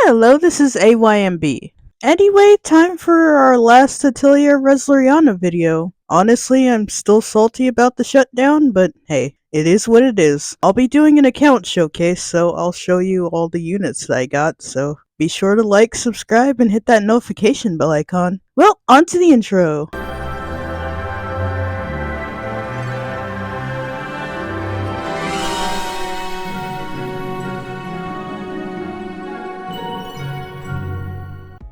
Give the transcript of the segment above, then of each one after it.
Hello, this is AYMB. Anyway, time for our last Atelier Resleriana video. Honestly, I'm still salty about the shutdown, but hey, it is what it is. I'll be doing an account showcase, so I'll show you all the units that I got, so be sure to like, subscribe, and hit that notification bell icon. Well, on to the intro.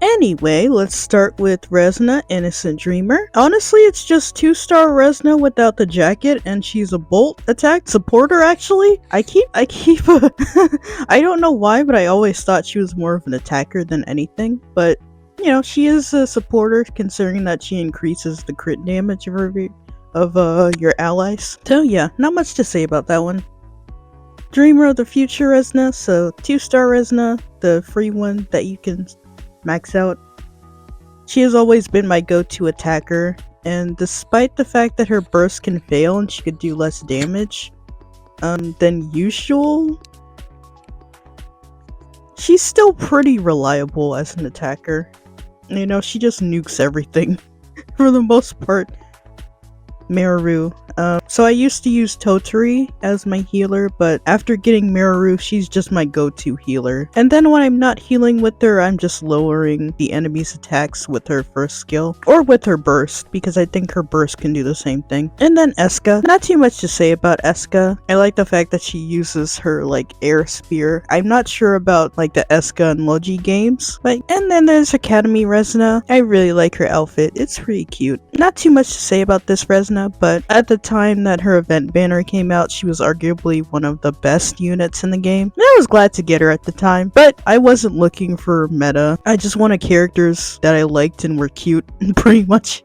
Anyway, let's start with Resna, Innocent Dreamer. Honestly, it's just 2-star Resna without the jacket, and she's a bolt attack supporter actually. I keep I don't know why, but I always thought she was more of an attacker than anything, but you know, she is a supporter considering that she increases the crit damage of your allies. So yeah, not much to say about that one. Dreamer of the Future Resna, so 2-star Resna, the free one that you can max out. She has always been my go-to attacker, and despite the fact that her burst can fail and she could do less damage than usual, she's still pretty reliable as an attacker. You know, she just nukes everything for the most part. Memoria. So I used to use Toturi as my healer, but after getting Memoria, she's just my go-to healer. And then when I'm not healing with her, I'm just lowering the enemy's attacks with her first skill, or with her burst, because I think her burst can do the same thing. And then Eska. Not too much to say about Eska. I like the fact that she uses her, like, air spear. I'm not sure about, like, the Eska and Logi games, but and then there's Academy Resna. I really like her outfit. It's pretty cute. Not too much to say about this Resna, but at the time that her event banner came out, she was arguably one of the best units in the game. And I was glad to get her at the time, but I wasn't looking for meta. I just wanted characters that I liked and were cute, pretty much.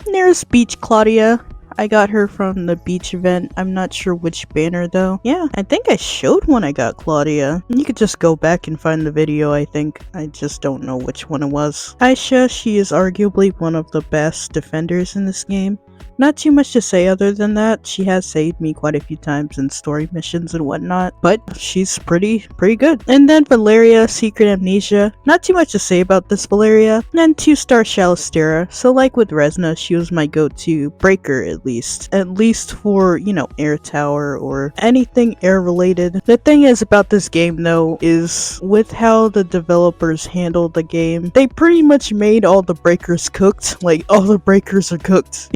There's Beach Claudia. I got her from the beach event. I'm not sure which banner though. Yeah, I think I showed when I got Claudia. You could just go back and find the video, I think. I just don't know which one it was. Aisha, she is arguably one of the best defenders in this game. Not too much to say other than that. She has saved me quite a few times in story missions and whatnot, but she's pretty good. And then Valeria, Secret Amnesia. Not too much to say about this Valeria. And then 2-star Shalistera. So like with Resna, she was my go-to breaker at least. At least for, you know, air tower or anything air related. The thing is about this game though, is with how the developers handled the game, they pretty much made all the breakers cooked. Like, all the breakers are cooked.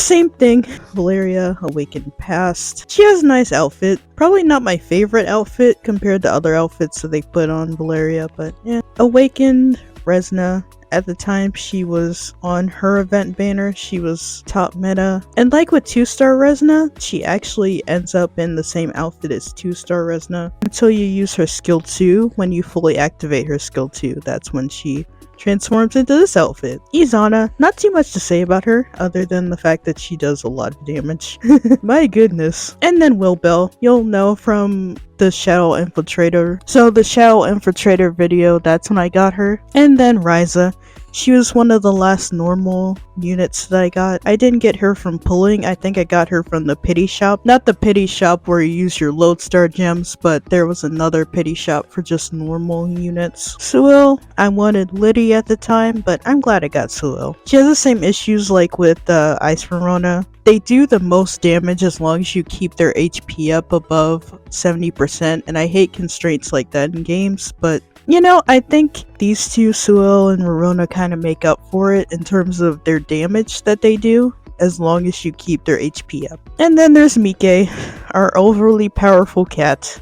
Same thing. Valeria, Awakened Past. She has a nice outfit. Probably not my favorite outfit compared to other outfits that they put on Valeria, but yeah. Awakened Resna. At the time she was on her event banner, she was top meta. And like with 2-star Resna, she actually ends up in the same outfit as 2-star Resna until you use her skill 2. When you fully activate her skill 2, that's when she transforms into this outfit. Izana, not too much to say about her, other than the fact that she does a lot of damage. My goodness. And then Wilbell, you'll know from the Shadow Infiltrator. So the Shadow Infiltrator video, that's when I got her. And then Ryza. She was one of the last normal units that I got. I didn't get her from pulling. I think I got her from the pity shop. Not the pity shop where you use your lodestar gems, but there was another pity shop for just normal units. Suil, I wanted Liddy at the time, but I'm glad I got Suil. She has the same issues like with Ice Verona. They do the most damage as long as you keep their HP up above 70%, and I hate constraints like that in games, but you know, I think these two, Suil and Verona, kind of make up for it in terms of their damage that they do, as long as you keep their HP up. And then there's Mike, our overly powerful cat.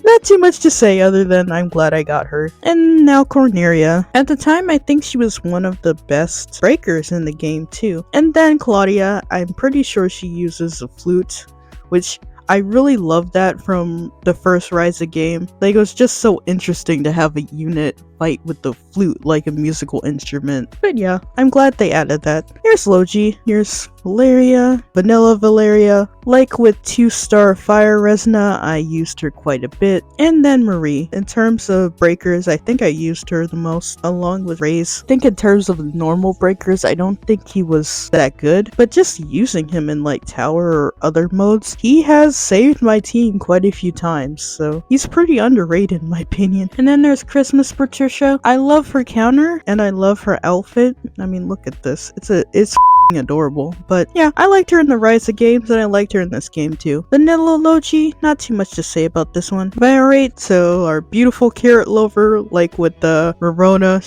Not too much to say other than I'm glad I got her. And now Corneria. At the time, I think she was one of the best breakers in the game too. And then Claudia, I'm pretty sure she uses a flute, which I really love that from the first Ryza game. Like, it was just so interesting to have a unit fight with the flute like a musical instrument. But yeah, I'm glad they added that. Here's Logi. Here's Valeria, Vanilla Valeria. Like with 2-star Fire Resna, I used her quite a bit. And then Marie. In terms of breakers, I think I used her the most, along with Raze. I think in terms of normal breakers, I don't think he was that good, but just using him in like tower or other modes, he has saved my team quite a few times, so he's pretty underrated in my opinion. And then there's Christmas Patricia. I love her counter and I love her outfit. I mean, look at this. It's adorable. But yeah, I liked her in the Rise of games and I liked her in this game too. Vanilla Logi, not too much to say about this one. Viorate, so our beautiful carrot lover, like with Rorona,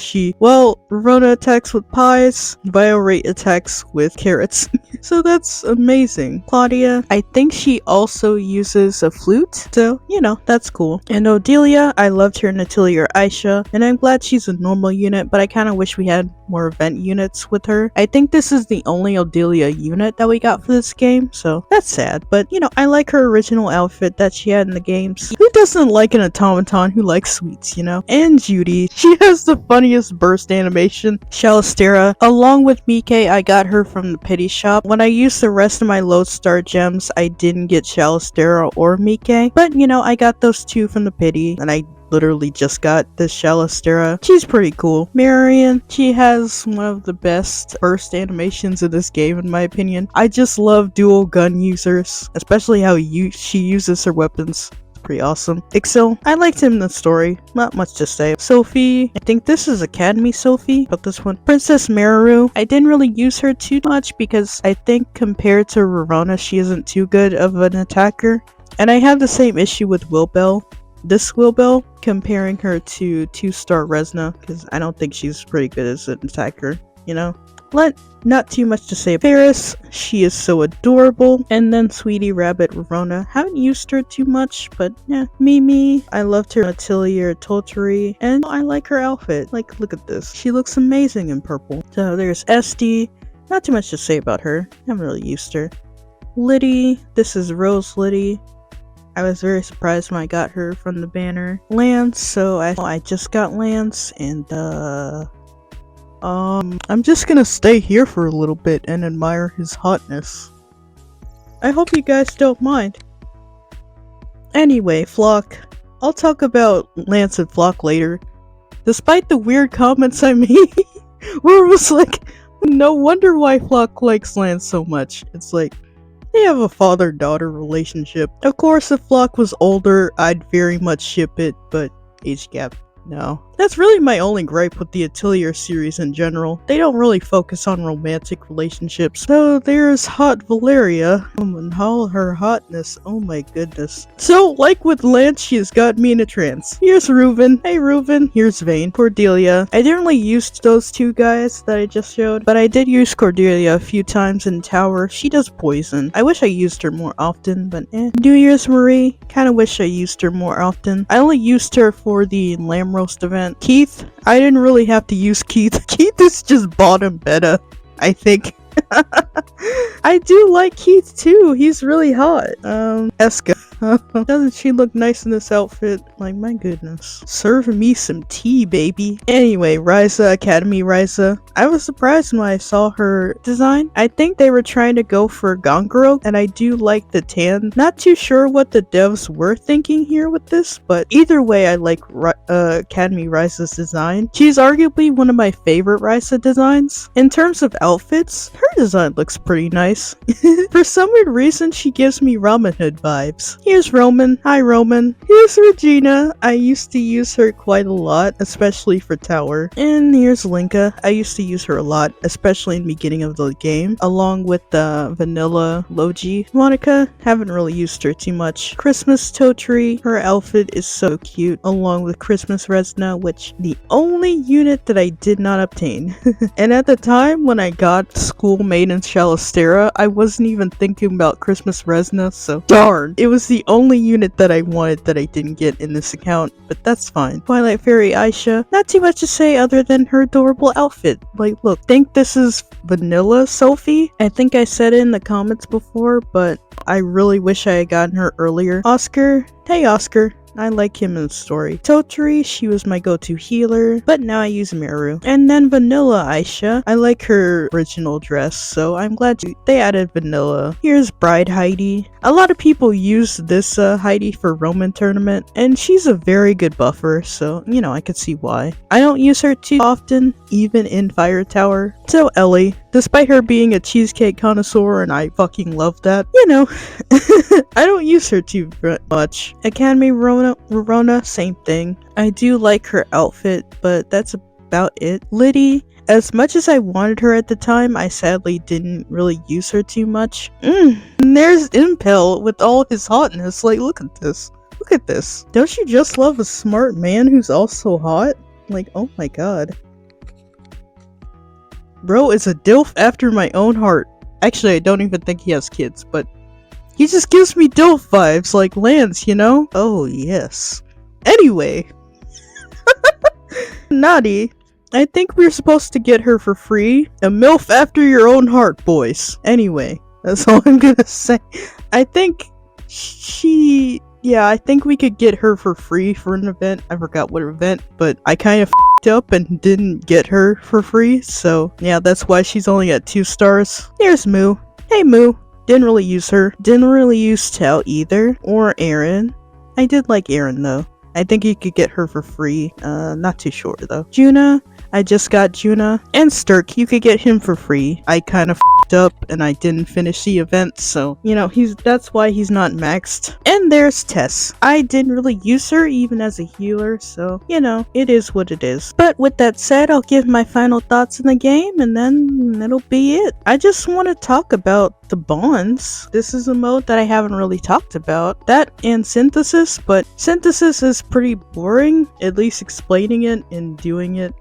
Rorona attacks with pies, Viorate attacks with carrots. So that's amazing. Claudia, I think she also uses a flute, so you know, that's cool. And Odelia, I loved her in Atelier Aisha, and I'm glad she's a normal unit, but I kind of wish we had more event units with her. I think this is the only Odelia unit that we got for this game, so that's sad. But you know, I like her original outfit that she had in the games. Who doesn't like an automaton who likes sweets, you know? And Judy, she has the funniest burst animation. Shalistera, along with Mike, I got her from the pity shop. When I used the rest of my lodestar gems, I didn't get Shalistera or Mike, but you know, I got those two from the pity, and I literally just got this Shalistera. She's pretty cool. Marion, she has one of the best burst animations in this game in my opinion. I just love dual gun users, especially how she uses her weapons. It's pretty awesome. Ixil, I liked him in the story. Not much to say. Sophie, I think this is Academy Sophie, but this one. Princess Maru, I didn't really use her too much because I think compared to Rorona, she isn't too good of an attacker. And I have the same issue with Wilbell. This Wilbell, comparing her to 2-star Resna, because I don't think she's pretty good as an attacker, you know? Not too much to say. Paris, she is so adorable. And then Sweetie Rabbit Rorona, haven't used her too much, but yeah. Mimi, I loved her Atelier Toturi, and I like her outfit. Like, look at this. She looks amazing in purple. So there's Esty, not too much to say about her. I haven't really used her. Liddy, this is Rose Liddy. I was very surprised when I got her from the banner. Lance, so I just got Lance, and I'm just gonna stay here for a little bit and admire his hotness. I hope you guys don't mind. Anyway, Flock, I'll talk about Lance and Flock later. Despite the weird comments I made, where it was like, no wonder why Flock likes Lance so much. It's like, they have a father-daughter relationship. Of course, if Flock was older, I'd very much ship it, but age gap, no. That's really my only gripe with the Atelier series in general. They don't really focus on romantic relationships. So there's Hot Valeria. And all her hotness, oh my goodness. So like with Lance, she's got me in a trance. Here's Reuven. Hey Reuven. Here's Vane. Cordelia. I didn't really use those two guys that I just showed, but I did use Cordelia a few times in tower. She does poison. I wish I used her more often, but eh. New Year's Marie. Kinda wish I used her more often. I only used her for the lamb roast event. Keith, I didn't really have to use Keith. Keith is just bottom beta, I think. I do like Keith too. He's really hot. Eska. Doesn't she look nice in this outfit? Like, my goodness. Serve me some tea, baby. Anyway, Ryza, Academy Ryza. I was surprised when I saw her design. I think they were trying to go for Gongoro, and I do like the tan. Not too sure what the devs were thinking here with this, but either way, I like Academy Ryza's design. She's arguably one of my favorite Ryza designs. In terms of outfits, her design looks pretty nice. For some weird reason, she gives me Ramen Hood vibes. Here's Roman. Hi, Roman. Here's Regina. I used to use her quite a lot, especially for tower. And here's Linka. I used to use her a lot, especially in the beginning of the game, along with Vanilla Logi. Monica, haven't really used her too much. Christmas Totri. Her outfit is so cute, along with Christmas Resna, which the only unit that I did not obtain. And at the time when I got Schoolmate and Shalistera, I wasn't even thinking about Christmas Resna, so darn. It was the only unit that I wanted that I didn't get in this account, but that's fine. Twilight Fairy Aisha, not too much to say other than her adorable outfit. Like, look, think this is Vanilla Sophie? I think I said it in the comments before, but I really wish I had gotten her earlier. Oscar, hey Oscar. I like him in the story. Totori, she was my go-to healer, but now I use Meru. And then Vanilla Aisha, I like her original dress, so I'm glad they added Vanilla. Here's Bride Heidi. A lot of people use this Heidi for Roman tournament, and she's a very good buffer, so you know, I could see why. I don't use her too often, even in Fire Tower. So Ellie, despite her being a cheesecake connoisseur, and I fucking love that, you know, I don't use her too much. Academy Rorona, same thing. I do like her outfit, but that's about it. Liddy, as much as I wanted her at the time, I sadly didn't really use her too much. And there's Impel with all his hotness. Like, look at this. Look at this. Don't you just love a smart man who's also hot? Like, oh my god. Bro is a DILF after my own heart. Actually, I don't even think he has kids, but he just gives me DILF vibes, like Lance, you know? Oh, yes. Anyway. Naughty. I think we're supposed to get her for free. A MILF after your own heart, boys. Anyway, that's all I'm gonna say. I think I think we could get her for free for an event. I forgot what event, but I kind of f***ed up and didn't get her for free. So, yeah, that's why she's only at 2 stars. Here's Moo. Hey, Moo. Didn't really use her. Didn't really use Tao either. Or Aaron. I did like Aaron, though. I think you could get her for free. Not too sure, though. Juna. I just got Juna. And Sturk, you could get him for free. I kind of f***ed up and I didn't finish the event, so, you know, that's why he's not maxed. And there's Tess. I didn't really use her even as a healer, so, you know, it is what it is. But with that said, I'll give my final thoughts in the game and then that'll be it. I just want to talk about the bonds. This is a mode that I haven't really talked about. That and Synthesis, but Synthesis is pretty boring, at least explaining it and doing it.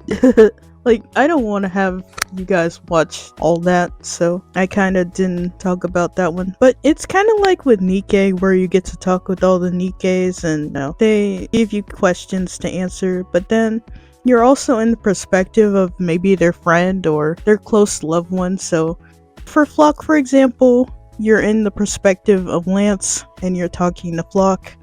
Like, I don't want to have you guys watch all that, so I kind of didn't talk about that one. But it's kind of like with Nikke, where you get to talk with all the Nikkes and, you know, they give you questions to answer, but then you're also in the perspective of maybe their friend or their close loved one. So for Flock, for example, you're in the perspective of Lance and you're talking to Flock.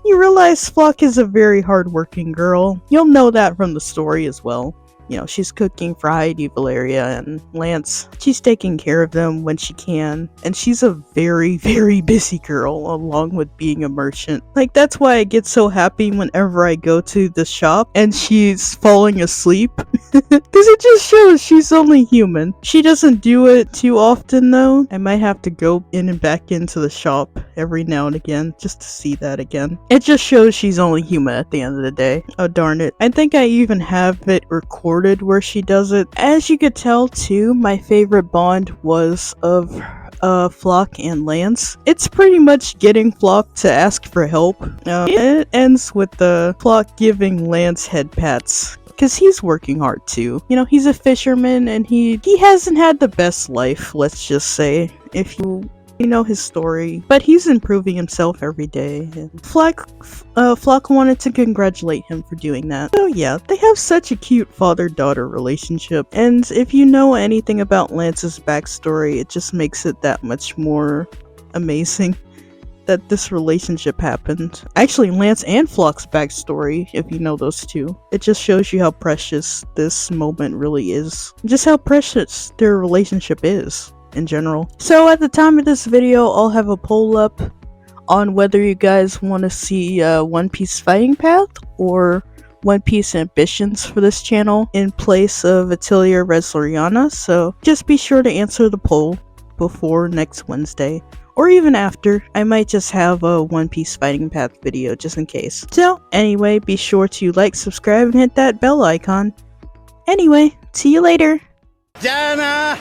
You realize Flock is a very hardworking girl. You'll know that from the story as well. You know, she's cooking for Heidi, Valeria, and Lance. She's taking care of them when she can. And she's a very, very busy girl, along with being a merchant. Like, that's why I get so happy whenever I go to the shop and she's falling asleep. Because it just shows she's only human. She doesn't do it too often, though. I might have to go in and back into the shop every now and again just to see that again. It just shows she's only human at the end of the day. Oh, darn it. I think I even have it recorded where she does it. As you could tell too, my favorite bond was of Flock and Lance. It's pretty much getting Flock to ask for help. It ends with the Flock giving Lance head pats. Because he's working hard too. You know, he's a fisherman and he hasn't had the best life, let's just say. If you know his story, but he's improving himself every day. And Flock wanted to congratulate him for doing that. So yeah, they have such a cute father-daughter relationship, and if you know anything about Lance's backstory, it just makes it that much more amazing that this relationship happened. Actually, Lance and Flock's backstory, if you know those two, it just shows you how precious this moment really is. Just how precious their relationship is in general. So at the time of this video, I'll have a poll up on whether you guys want to see One Piece Fighting Path or One Piece Ambitions for this channel in place of Atelier Resleriana, so just be sure to answer the poll before next Wednesday, or even after. I might just have a One Piece Fighting Path video just in case. So anyway, be sure to like, subscribe, and hit that bell icon. Anyway, see you later! Jana!